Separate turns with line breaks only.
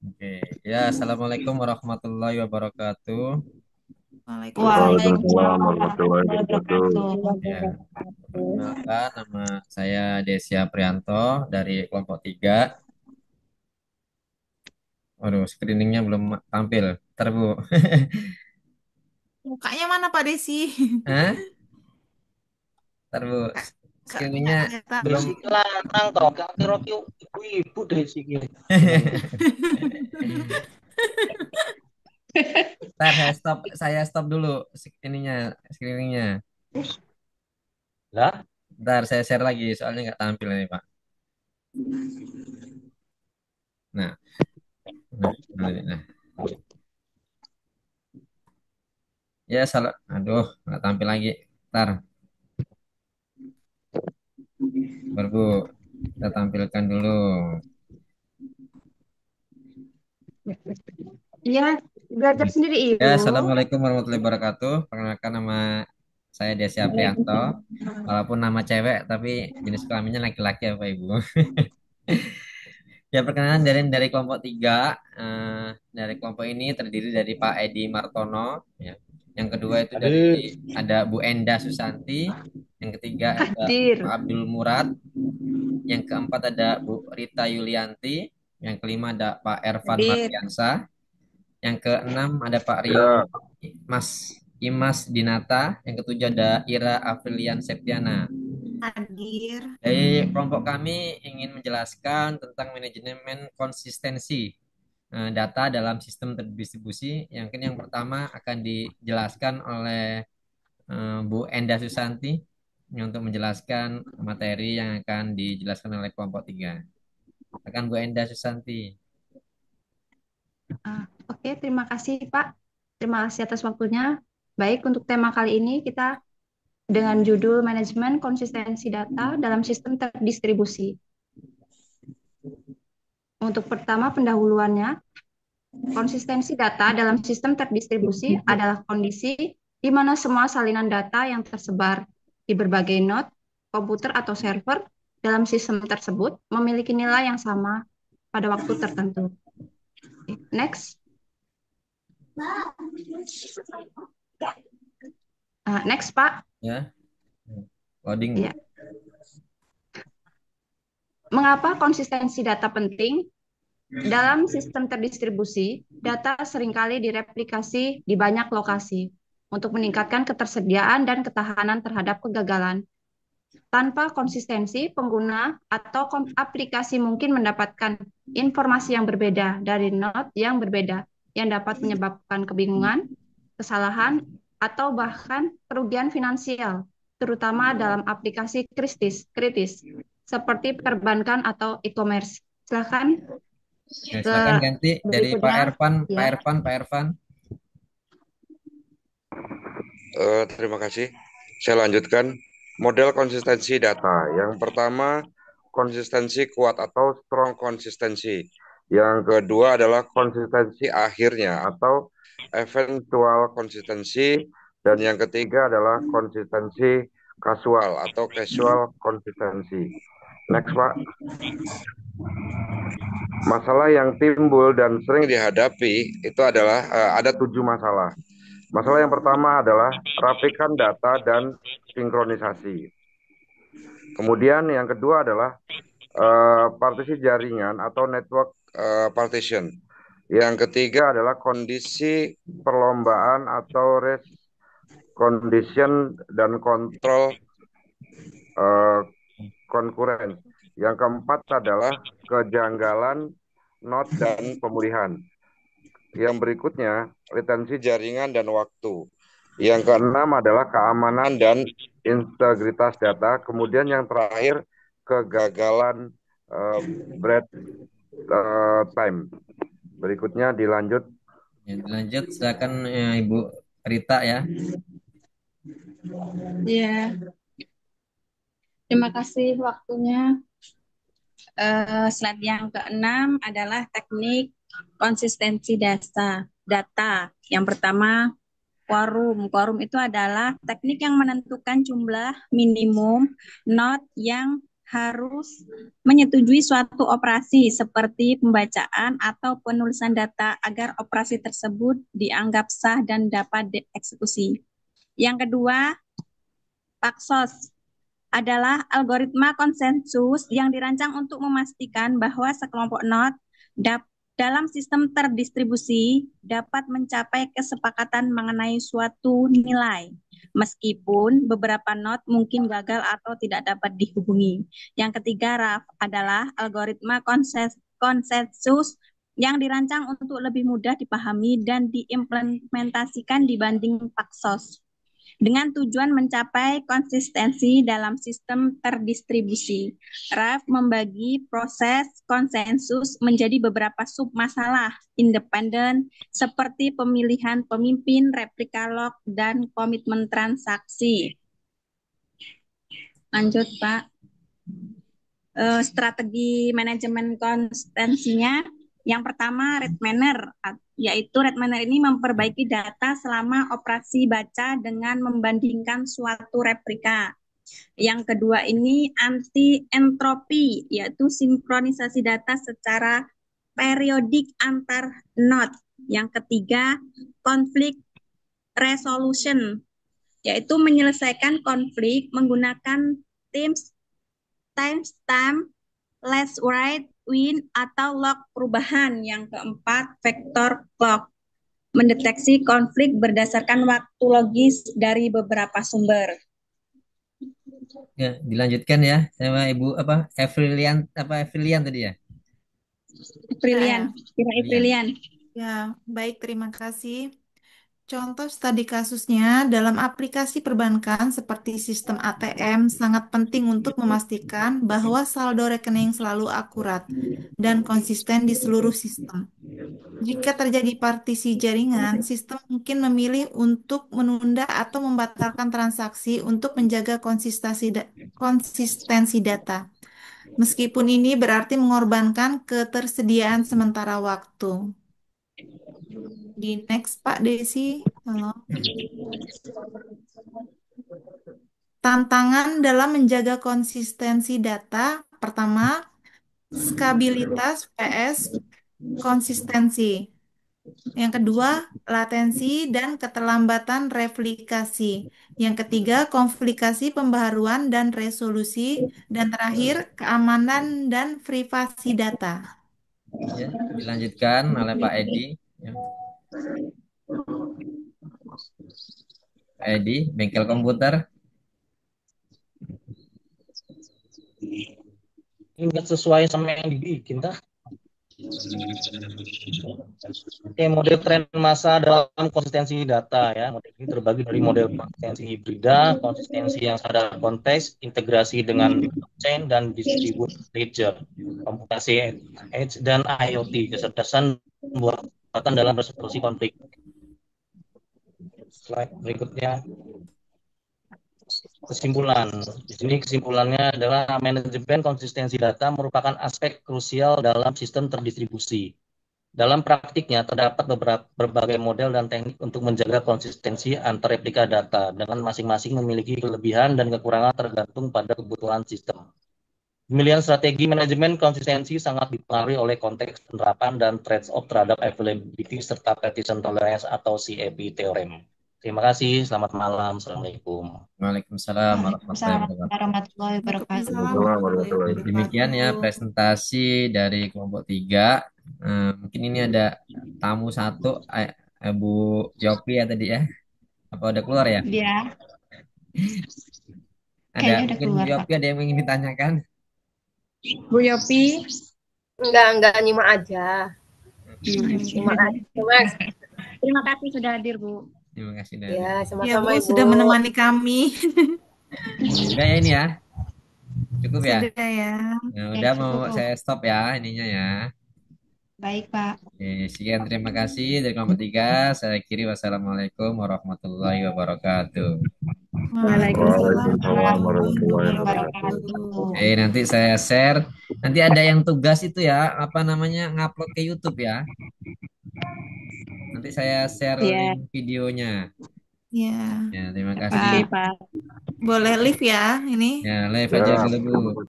Oke, ya, assalamualaikum warahmatullahi wabarakatuh.
Waalaikumsalam.
Waalaikumsalam warahmatullahi wabarakatuh.
Ya, perkenalkan nama saya Desya Prianto dari kelompok 3. Waduh, screeningnya belum tampil. Ntar, Bu.
Mukanya mana Pak Desi?
Hah? Ntar, Bu.
Nggak
Screeningnya
kelihatan.
belum.
Desi ki lanang to, gak kira ki ibu-ibu Desi ki.
Ntar saya stop dulu screeningnya.
Lah,
Ntar saya share lagi, soalnya nggak tampil ini, Pak. Nah, nah. Ya, salah. Aduh, nggak tampil lagi. Ntar, baru Bu. Kita tampilkan dulu.
Iya, belajar sendiri
Ya,
Ibu.
assalamualaikum warahmatullahi wabarakatuh. Perkenalkan, nama saya Desya Prianto. Walaupun nama cewek, tapi jenis kelaminnya laki-laki ya Pak Ibu. Ya, perkenalan dari kelompok 3. Dari kelompok ini terdiri dari Pak Edi Martono. Ya. Yang kedua itu
hadir.
ada Bu Enda Susanti. Yang ketiga ada Pak
Hadir.
Abdul Murad. Yang keempat ada Bu Rita Yulianti. Yang kelima ada Pak Ervan
Hadir.
Mardiansa. Yang keenam ada Pak Rio
Ya,
Mas Imas Dinata. Yang ketujuh ada Ira Afrilian Septiana.
Hadir.
Dari kelompok kami ingin menjelaskan tentang manajemen konsistensi data dalam sistem terdistribusi. Yang pertama akan dijelaskan oleh Bu Enda Susanti untuk menjelaskan materi yang akan dijelaskan oleh kelompok 3. Akan Bu Enda Susanti.
Oke, terima kasih Pak. Terima kasih atas waktunya. Baik, untuk tema kali ini kita dengan judul Manajemen Konsistensi Data dalam Sistem Terdistribusi. Untuk pertama pendahuluannya, konsistensi data dalam sistem terdistribusi adalah kondisi di mana semua salinan data yang tersebar di berbagai node, komputer atau server dalam sistem tersebut memiliki nilai yang sama pada waktu tertentu. Next. Next, Pak.
Ya, loading Bu.
Ya. Mengapa konsistensi data penting? Dalam sistem terdistribusi, data seringkali direplikasi di banyak lokasi untuk meningkatkan ketersediaan dan ketahanan terhadap kegagalan. Tanpa konsistensi, pengguna atau aplikasi mungkin mendapatkan informasi yang berbeda dari node yang berbeda yang dapat menyebabkan kebingungan, kesalahan, atau bahkan kerugian finansial, terutama dalam aplikasi kritis seperti perbankan atau e-commerce. Silakan
Ya,
ke
silakan ganti dari Pak
berikutnya.
Ervan, Pak
Ya,
Ervan, Pak Ervan.
terima kasih. Saya lanjutkan model konsistensi data. Yang pertama, konsistensi kuat atau strong konsistensi. Yang kedua adalah konsistensi akhirnya atau eventual konsistensi. Dan yang ketiga adalah konsistensi kasual atau casual konsistensi. Next, Pak. Masalah yang timbul dan sering dihadapi itu adalah ada 7 masalah. Masalah yang pertama adalah rapikan data dan sinkronisasi. Kemudian yang kedua adalah partisi jaringan atau network partition. Yang ketiga adalah kondisi perlombaan atau race condition dan kontrol uh, konkuren. Yang keempat adalah kejanggalan not dan pemulihan. Yang berikutnya, retensi jaringan dan waktu. Yang keenam adalah keamanan dan integritas data. Kemudian yang terakhir, kegagalan bread time. Berikutnya dilanjut.
Ya, lanjut, silakan Ibu Rita ya.
Ya, terima kasih waktunya. Slide yang keenam adalah teknik konsistensi data. Yang pertama, quorum. Quorum itu adalah teknik yang menentukan jumlah minimum node yang harus menyetujui suatu operasi seperti pembacaan atau penulisan data agar operasi tersebut dianggap sah dan dapat dieksekusi. Yang kedua, Paxos adalah algoritma konsensus yang dirancang untuk memastikan bahwa sekelompok node dalam sistem terdistribusi dapat mencapai kesepakatan mengenai suatu nilai, meskipun beberapa node mungkin gagal atau tidak dapat dihubungi. Yang ketiga, RAF adalah algoritma konsensus yang dirancang untuk lebih mudah dipahami dan diimplementasikan dibanding Paxos, dengan tujuan mencapai konsistensi dalam sistem terdistribusi. RAF membagi proses konsensus menjadi beberapa sub-masalah independen seperti pemilihan pemimpin, replika lock, dan komitmen transaksi. Lanjut, Pak. Strategi manajemen konsistensinya. Yang pertama, Redminer, yaitu Redminer ini memperbaiki data selama operasi baca dengan membandingkan suatu replika. Yang kedua ini anti-entropi, yaitu sinkronisasi data secara periodik antar node. Yang ketiga, conflict resolution, yaitu menyelesaikan konflik menggunakan timestamp, last write, win, atau log perubahan. Yang keempat, vector clock, mendeteksi konflik berdasarkan waktu logis dari beberapa sumber.
Ya, dilanjutkan ya sama Ibu Evrilian tadi ya.
Aprilian, Kira Aprilian.
Ya, baik, terima kasih. Contoh studi kasusnya dalam aplikasi perbankan seperti sistem ATM sangat penting untuk memastikan bahwa saldo rekening selalu akurat dan konsisten di seluruh sistem. Jika terjadi partisi jaringan, sistem mungkin memilih untuk menunda atau membatalkan transaksi untuk menjaga konsistensi data. Meskipun ini berarti mengorbankan ketersediaan sementara waktu. Di next, Pak Desi. Halo. Tantangan dalam menjaga konsistensi data. Pertama, skabilitas vs konsistensi. Yang kedua, latensi dan keterlambatan replikasi. Yang ketiga, komplikasi pembaharuan dan resolusi. Dan terakhir, keamanan dan privasi data.
Ya, dilanjutkan oleh Pak Edi. Ya. Pak Edi, bengkel komputer.
Ini nggak sesuai sama yang dibikin, tah? Oke, model tren masa dalam konsistensi data ya. Model ini terbagi dari model konsistensi hibrida, konsistensi yang sadar konteks, integrasi dengan blockchain dan distributed ledger, komputasi edge dan IoT, kecerdasan buatan dalam resolusi konflik. Slide berikutnya. Kesimpulan. Di sini kesimpulannya adalah manajemen konsistensi data merupakan aspek krusial dalam sistem terdistribusi. Dalam praktiknya terdapat berbagai model dan teknik untuk menjaga konsistensi antar replika data dengan masing-masing memiliki kelebihan dan kekurangan tergantung pada kebutuhan sistem. Pemilihan strategi manajemen konsistensi sangat dipengaruhi oleh konteks penerapan dan trade-off terhadap availability serta partition tolerance atau CAP theorem. Terima kasih, selamat malam, Assalamualaikum.
Waalaikumsalam
warahmatullahi wabarakatuh.
Demikian ya presentasi dari kelompok 3. Mungkin ini ada tamu satu, Bu Yopi ya tadi ya. Apa udah keluar ya?
Dia
Ada
kayaknya udah
mungkin
keluar,
Bu Yopi ada yang ingin ditanyakan?
Bu Yopi.
Enggak nyimak aja. Terima kasih, Mas.
Terima kasih sudah hadir, Bu.
Terima kasih
Ya,
dari.
Ya,
sama-sama
Bu,
Ibu.
sudah menemani kami.
Udah ya ini ya. Cukup ya?
Sudah ya.
Nah, udah mau
cukup.
saya stop ya ininya ya.
Baik, Pak.
Oke, sekian terima kasih dari kelompok 3. Saya akhiri wassalamualaikum warahmatullahi wabarakatuh.
Waalaikumsalam
warahmatullahi
wabarakatuh.
Oke, nanti saya share. Nanti ada yang tugas itu ya, apa namanya, ngupload ke YouTube ya. Nanti saya share
Ya.
link videonya.
Ya,
Ya, terima
Oke,
kasih.
Pak.
boleh live ya ini.
Ya, live aja dulu, Bu.